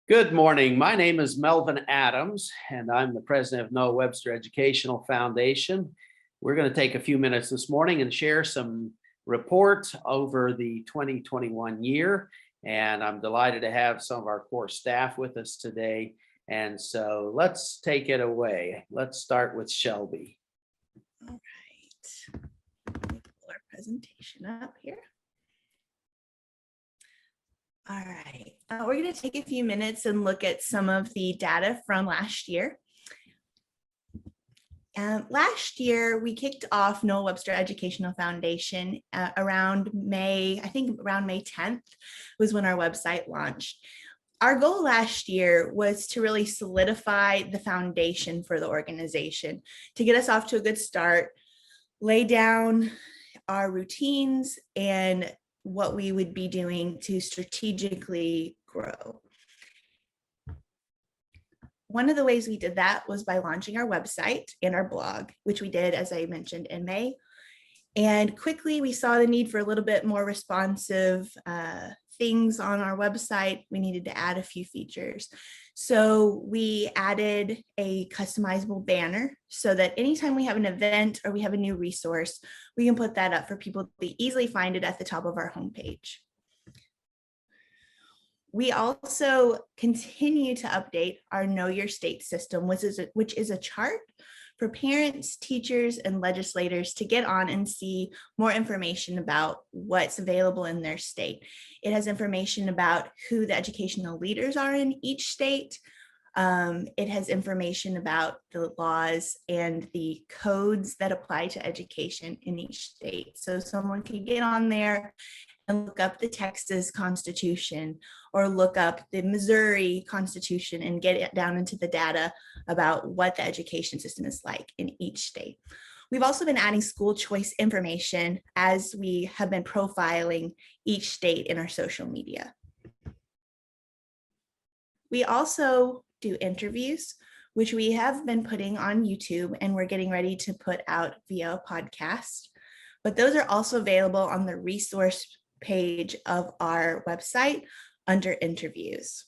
Good morning. My name is Melvin Adams, and I'm the president of Noah Webster Educational Foundation. We're going to take a few minutes this morning and share some reports over the 2021 year. And I'm delighted to have some of our core staff with us today. And so let's take it away. Let's start with Shelby. All right. Let me pull our presentation up here. All right, we're going to take a few minutes and look at some of the data from last year. Last year, we kicked off Noah Webster Educational Foundation around May, I think around May 10th was when our website launched. Our goal last year was to really solidify the foundation for the organization, to get us off to a good start, lay down our routines and what we would be doing to strategically grow. One of the ways we did that was by launching our website and our blog, which we did, as I mentioned, in May. And quickly we saw the need for a little bit more responsive things on our website. We needed to add a few features. So we added a customizable banner so that anytime we have an event or we have a new resource, we can put that up for people to easily find it at the top of our homepage. We also continue to update our Know Your State system, which is a chart for parents, teachers, and legislators to get on and see more information about what's available in their state. It has information about who the educational leaders are in each state. It has information about the laws and the codes that apply to education in each state. So someone can get on there and look up the Texas Constitution or look up the Missouri Constitution and get it down into the data about what the education system is like in each state. We've also been adding school choice information as we have been profiling each state in our social media. We also do interviews, which we have been putting on YouTube, and we're getting ready to put out via a podcast. But those are also available on the resource page of our website under interviews.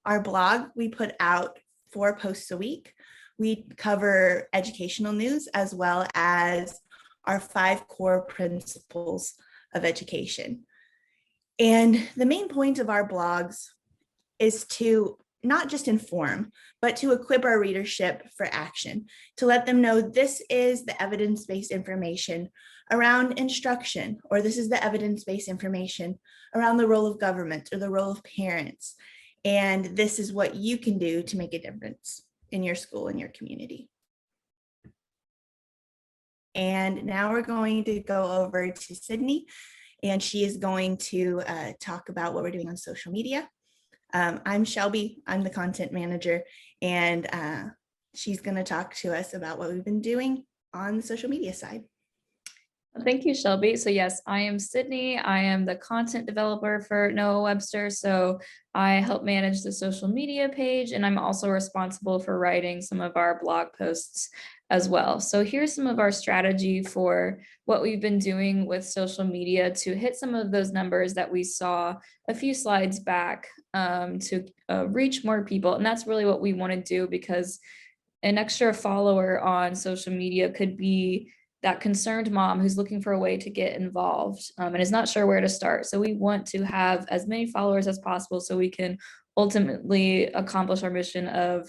Our blog, we put out 4 posts a week. We cover educational news as well as our 5 core principles of education. And the main point of our blogs is to not just inform, but to equip our readership for action, to let them know this is the evidence-based information around instruction, or this is the evidence-based information around the role of government or the role of parents. And this is what you can do to make a difference in your school and your community. And now we're going to go over to Sydney, and she is going to talk about what we're doing on social media. I'm Shelby, I'm the content manager, and she's going to talk to us about what we've been doing on the social media side. Thank you, Shelby. So yes, I am Sydney. I am the content developer for Noah Webster. So I help manage the social media page, and I'm also responsible for writing some of our blog posts as well. So here's some of our strategy for what we've been doing with social media to hit some of those numbers that we saw a few slides back, to reach more people. And that's really what we want to do, because an extra follower on social media could be that concerned mom who's looking for a way to get involved and is not sure where to start. So we want to have as many followers as possible so we can ultimately accomplish our mission of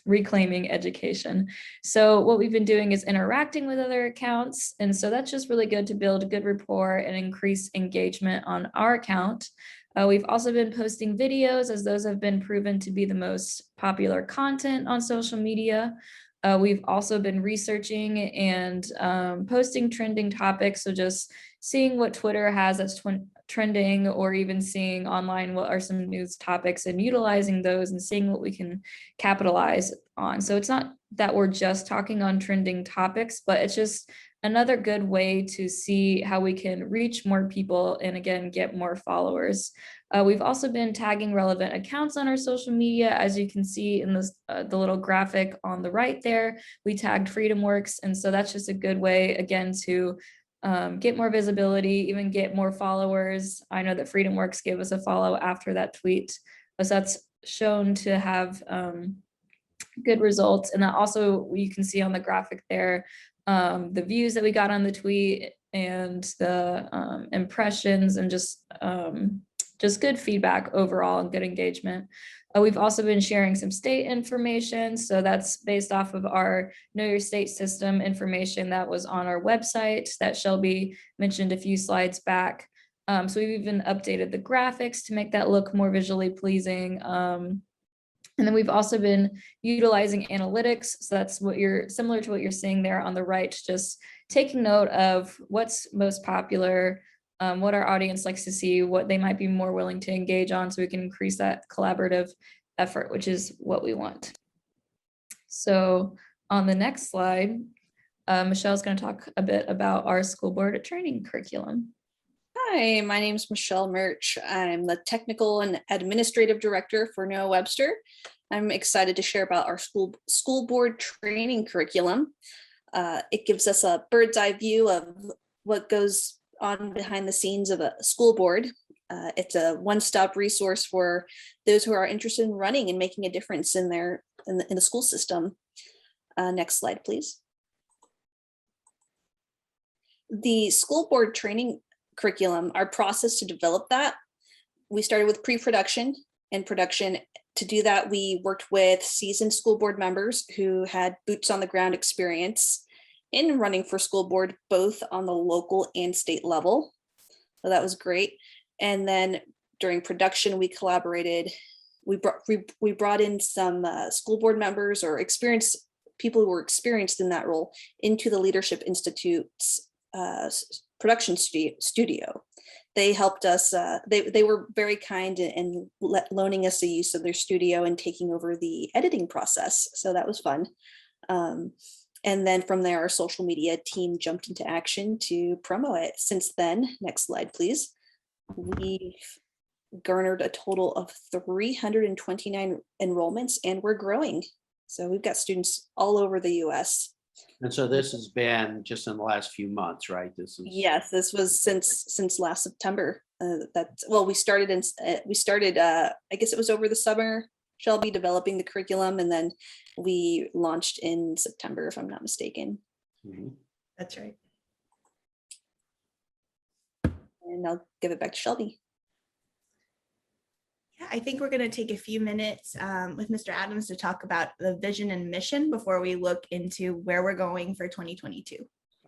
reclaiming education. So what we've been doing is interacting with other accounts. And so that's just really good to build a good rapport and increase engagement on our account. We've also been posting videos, as those have been proven to be the most popular content on social media. We've also been researching and posting trending topics. So just seeing what Twitter has that's trending, or even seeing online what are some news topics and utilizing those and seeing what we can capitalize on. So it's not that we're just talking on trending topics, but it's just another good way to see how we can reach more people and again, get more followers. We've also been tagging relevant accounts on our social media. As you can see in this, the little graphic on the right there, we tagged FreedomWorks. And so that's just a good way, again, to get more visibility, even get more followers. I know that FreedomWorks gave us a follow after that tweet, so that's shown to have good results. And that also, you can see on the graphic there, the views that we got on the tweet and the impressions, and just good feedback overall and good engagement. We've also been sharing some state information. So that's based off of our Know Your State system information that was on our website that Shelby mentioned a few slides back. So we've even updated the graphics to make that look more visually pleasing. And then we've also been utilizing analytics. So that's similar to what you're seeing there on the right, just taking note of what's most popular, what our audience likes to see, what they might be more willing to engage on, so we can increase that collaborative effort, which is what we want. So on the next slide, Michelle's going to talk a bit about our school board training curriculum. Hi, my name is Michelle Murch. I'm the Technical and Administrative Director for Noah Webster. I'm excited to share about our school board training curriculum. It gives us a bird's eye view of what goes on behind the scenes of a school board. It's a one-stop resource for those who are interested in running and making a difference in the school system. Next slide, please. The school board training curriculum, our process to develop that, we started with pre-production and production. To do that, we worked with seasoned school board members who had boots on the ground experience in running for school board, both on the local and state level. So that was great. And then during production, we collaborated. We brought in some school board members or people who were experienced in that role into the Leadership Institute's production studio. They helped us, they were very kind in loaning us the use of their studio and taking over the editing process. So that was fun. And then from there, our social media team jumped into action to promo it. Since then, next slide, please. We've garnered a total of 329 enrollments, and we're growing. So we've got students all over the US. And so this has been just in the last few months, right? Yes, this was since last September. We started I guess it was over the summer, Shelby, developing the curriculum, and then we launched in September, if I'm not mistaken. Mm-hmm. That's right. And I'll give it back to Shelby. Yeah, I think we're going to take a few minutes with Mr. Adams to talk about the vision and mission before we look into where we're going for 2022.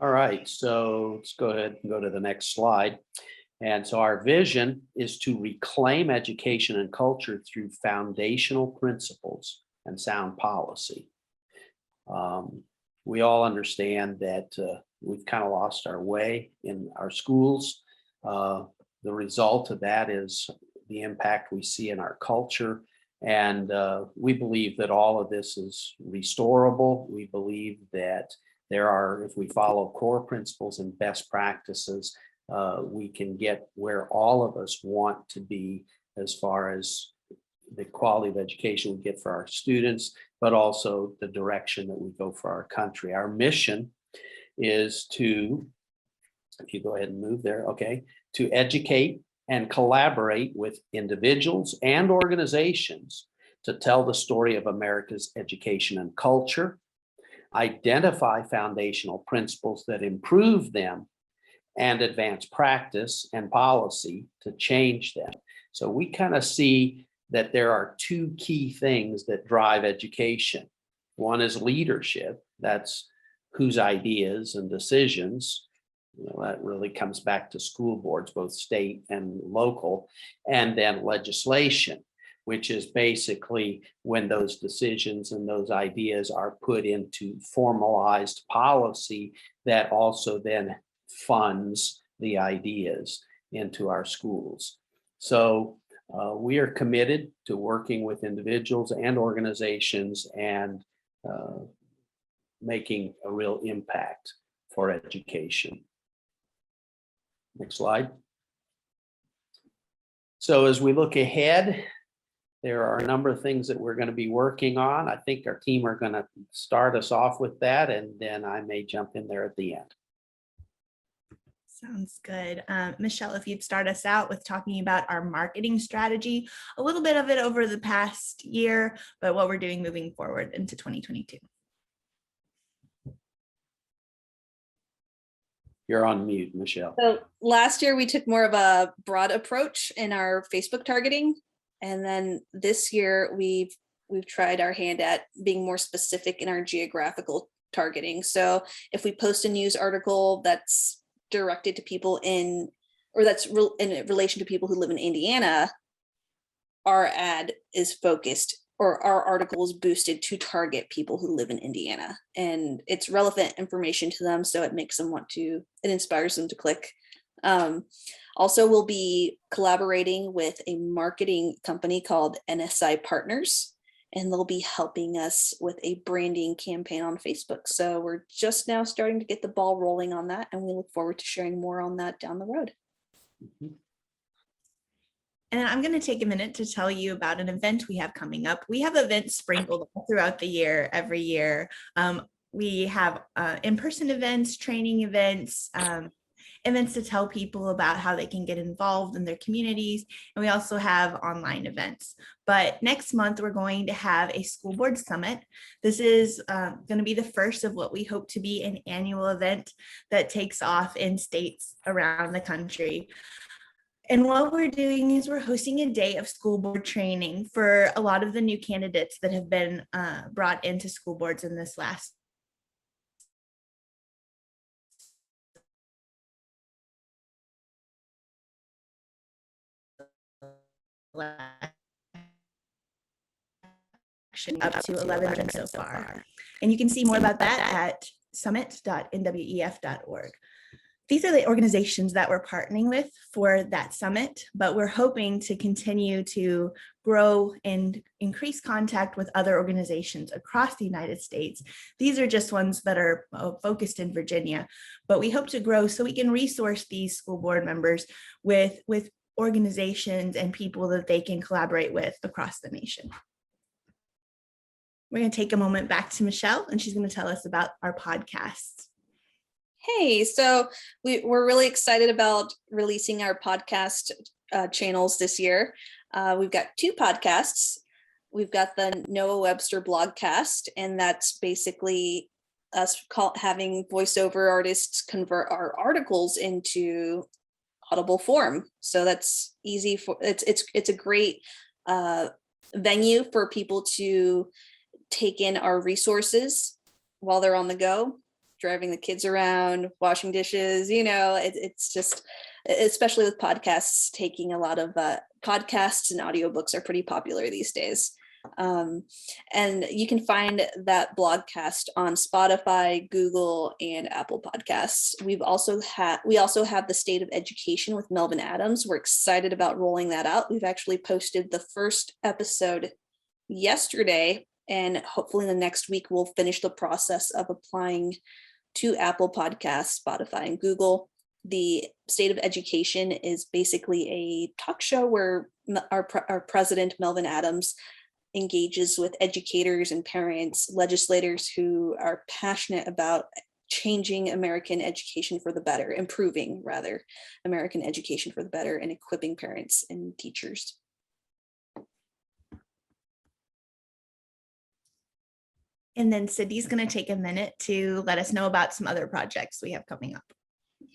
All right, so let's go ahead and go to the next slide. And so our vision is to reclaim education and culture through foundational principles and sound policy. We all understand that we've kind of lost our way in our schools. The result of that is the impact we see in our culture. And we believe that all of this is restorable. We believe that if we follow core principles and best practices, we can get where all of us want to be as far as the quality of education we get for our students, but also the direction that we go for our country. Our mission is to, if you go ahead and move there, okay, to educate and collaborate with individuals and organizations to tell the story of America's education and culture, identify foundational principles that improve them, and advance practice and policy to change them. So we kind of see that there are two key things that drive education. One is leadership. That's whose ideas and decisions, that really comes back to school boards, both state and local, and then legislation, which is basically when those decisions and those ideas are put into formalized policy that also then funds the ideas into our schools. So we are committed to working with individuals and organizations and making a real impact for education. Next slide. So as we look ahead, there are a number of things that we're going to be working on. I think our team are going to start us off with that, and then I may jump in there at the end. Sounds good. Michelle, if you'd start us out with talking about our marketing strategy, a little bit of it over the past year, but what we're doing moving forward into 2022. You're on mute, Michelle. So last year we took more of a broad approach in our Facebook targeting. And then this year we've tried our hand at being more specific in our geographical targeting. So if we post a news article that's directed to people in relation to people who live in Indiana, our ad is focused, or our article is boosted to target people who live in Indiana, and it's relevant information to them, so it makes them it inspires them to click. Also, we'll be collaborating with a marketing company called NSI Partners, and they'll be helping us with a branding campaign on Facebook. So we're just now starting to get the ball rolling on that, and we look forward to sharing more on that down the road. Mhm. And I'm going to take a minute to tell you about an event we have coming up. We have events sprinkled all throughout the year, every year. We have in-person events, training events, events to tell people about how they can get involved in their communities. And we also have online events. But next month, we're going to have a school board summit. This is going to be the first of what we hope to be an annual event that takes off in states around the country. And what we're doing is we're hosting a day of school board training for a lot of the new candidates that have been brought into school boards in this last up to 11 so far. And you can see more about that at summit.nwef.org. These are the organizations that we're partnering with for that summit, but we're hoping to continue to grow and increase contact with other organizations across the United States. These are just ones that are focused in Virginia, but we hope to grow so we can resource these school board members with organizations and people that they can collaborate with across the nation. We're going to take a moment back to Michelle, and she's going to tell us about our podcasts. Hey, so we're really excited about releasing our podcast channels this year. We've got 2 podcasts. We've got the Noah Webster blogcast, and that's basically us having voiceover artists convert our articles into audible form. So that's easy it's a great venue for people to take in our resources while they're on the go, driving the kids around, washing dishes. It's just, especially with podcasts, taking a lot of podcasts and audiobooks are pretty popular these days. And you can find that blogcast on Spotify, Google, and Apple Podcasts. We also have the State of Education with Melvin Adams. We're excited about rolling that out. We've actually posted the first episode yesterday, and hopefully in the next week we'll finish the process of applying to Apple Podcasts, Spotify, and Google. The State of Education is basically a talk show where our president, Melvin Adams, engages with educators and parents, legislators who are passionate about changing American education for the better, improving rather American education for the better, and equipping parents and teachers. And then Sydney's going to take a minute to let us know about some other projects we have coming up.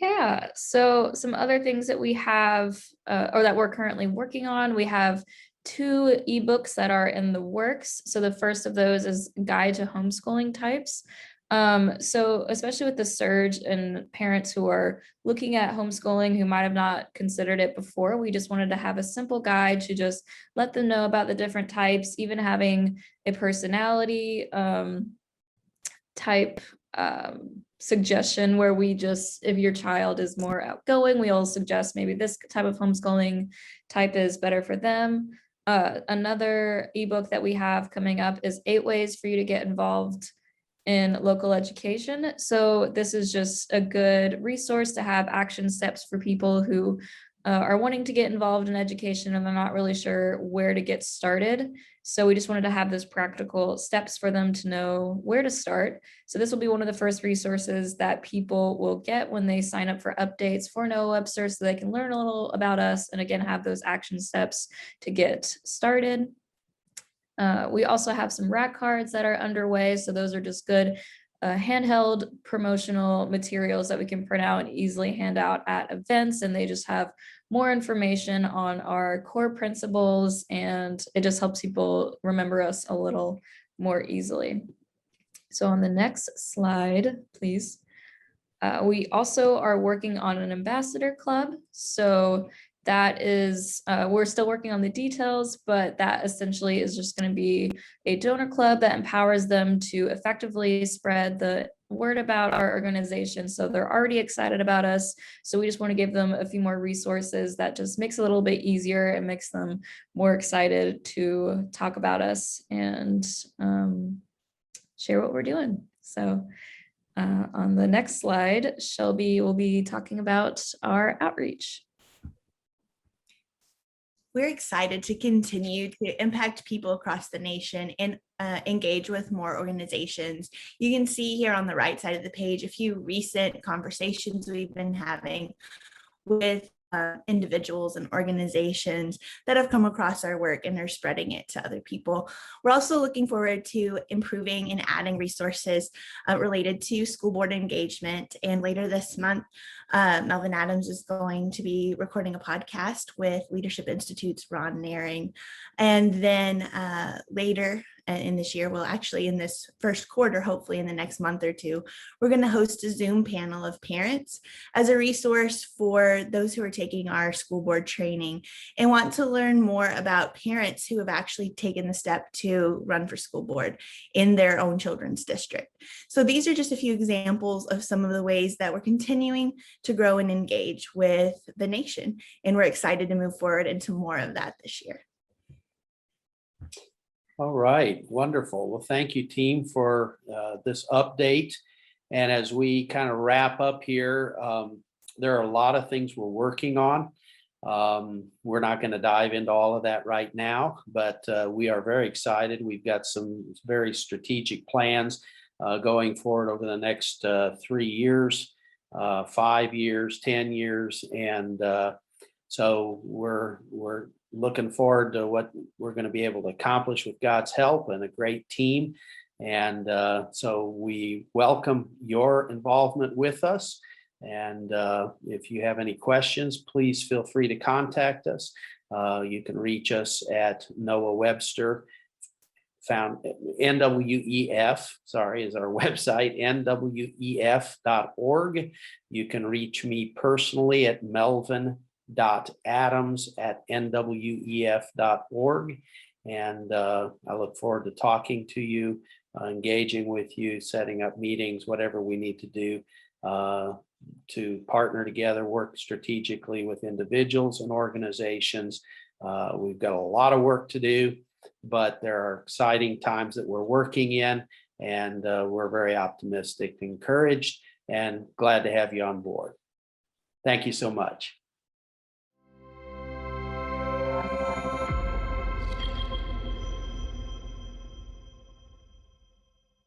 Yeah, so some other things that we have or that we're currently working on, we have 2 ebooks that are in the works. So the first of those is Guide to Homeschooling Types. So especially with the surge in parents who are looking at homeschooling who might have not considered it before, we just wanted to have a simple guide to just let them know about the different types, even having a personality type suggestion where we just, if your child is more outgoing, we'll suggest maybe this type of homeschooling type is better for them. Another ebook that we have coming up is 8 ways for you to get involved in local education. So this is just a good resource to have action steps for people who are wanting to get involved in education and they're not really sure where to get started. So we just wanted to have those practical steps for them to know where to start. So this will be one of the first resources that people will get when they sign up for updates for NOAA Webster, so they can learn a little about us and again have those action steps to get started. We also have some rack cards that are underway. So those are just good handheld promotional materials that we can print out and easily hand out at events. And they just have more information on our core principles, and it just helps people remember us a little more easily. So on the next slide, please. We also are working on an ambassador club. So that is, we're still working on the details, but that essentially is just going to be a donor club that empowers them to effectively spread the word about our organization. So they're already excited about us. So we just want to give them a few more resources that just makes it a little bit easier and makes them more excited to talk about us and share what we're doing. So on the next slide, Shelby will be talking about our outreach. We're excited to continue to impact people across the nation and engage with more organizations. You can see here on the right side of the page a few recent conversations we've been having with individuals and organizations that have come across our work and are spreading it to other people. We're also looking forward to improving and adding resources related to school board engagement. And later this month, Melvin Adams is going to be recording a podcast with Leadership Institute's Ron Naring. And then later in this year, well, actually in this first quarter, hopefully in the next month or two, we're going to host a Zoom panel of parents as a resource for those who are taking our school board training and want to learn more about parents who have actually taken the step to run for school board in their own children's district. So these are just a few examples of some of the ways that we're continuing to grow and engage with the nation. And we're excited to move forward into more of that this year. All right, wonderful. Well, thank you, team, for this update. And as we kind of wrap up here, there are a lot of things we're working on. We're not going to dive into all of that right now, but we are very excited. We've got some very strategic plans going forward over the next 3 years, 5 years, 10 years. And so we're looking forward to what we're going to be able to accomplish with God's help and a great team. And so we welcome your involvement with us. And if you have any questions, please feel free to contact us. You can reach us at NWEF Webster, found NWEF, is our website, nwef.org. You can reach me personally at melvin.adams@nwef.org. And I look forward to talking to you, engaging with you, setting up meetings, whatever we need to do to partner together, work strategically with individuals and organizations. We've got a lot of work to do, but there are exciting times that we're working in, and we're very optimistic, encouraged, and glad to have you on board. Thank you so much.